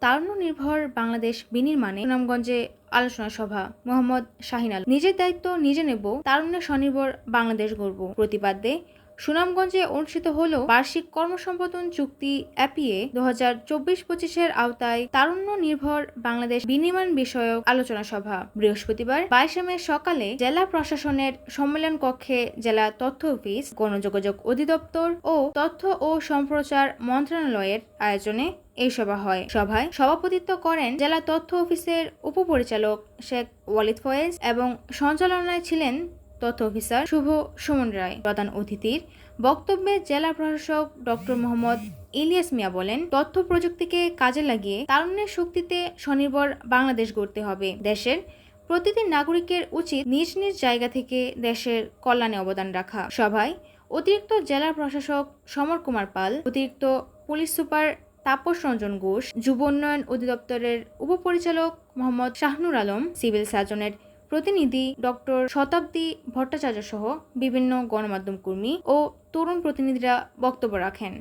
তারুণ্য নির্ভর বাংলাদেশ বিনির্মাণে সুনামগঞ্জে আলোচনা সভা। মোহাম্মদ শাহিন আলম। নিজের দায়িত্ব নিজে নেব, তারুণ্য স্বনির্ভর বাংলাদেশ গড়ব প্রতিপাদ্যে সুনামগঞ্জে অনুষ্ঠিত হল বার্ষিক কর্মসম্পাদন চুক্তি অ্যাপিএ 2024-25-এর আওতায় তারুণ্য নির্ভর বাংলাদেশ বিনির্মাণ বিষয়ক আলোচনা সভা বৃহস্পতিবার 22 মে সকালে জেলা প্রশাসনের সম্মেলন কক্ষে জেলা তথ্য অফিস, গণযোগাযোগ অধিদপ্তর ও তথ্য ও সম্প্রচার মন্ত্রণালয়ের আয়োজনে এই সভা হয়। সভায় সভাপতিত্ব করেন জেলা তথ্য অফিসের উপপরিচালক শেখ ওয়ালিদ ফয়েজ এবং সঞ্চালনায় ছিলেন তথ্য অফিসার শুভ সুমন রায়। প্রধান অতিথির বক্তব্যে জেলা প্রশাসক ডক্টর মোহাম্মদ ইলিয়াস মিয়া বলেন, তথ্য প্রযুক্তিকে কাজে লাগিয়ে তারুণ্যের শক্তিতে স্বনির্ভর বাংলাদেশ গড়তে হবে। দেশের প্রতিটি নাগরিকের উচিত নিজ নিজ জায়গা থেকে দেশের কল্যাণে অবদান রাখা। সভায় অতিরিক্ত জেলা প্রশাসক সমর কুমার পাল, অতিরিক্ত পুলিশ সুপার তাপস রঞ্জন ঘোষ, যুব উন্নয়ন অধিদপ্তরের উপপরিচালক মোহাম্মদ শাহনুর আলম, সিভিল সার্জনের প্রতিনিধি ডক্টর শতাব্দী ভট্টাচার্য সহ বিভিন্ন গণমাধ্যম কর্মী ও তরুণ প্রতিনিধিরা বক্তব্য রাখেন।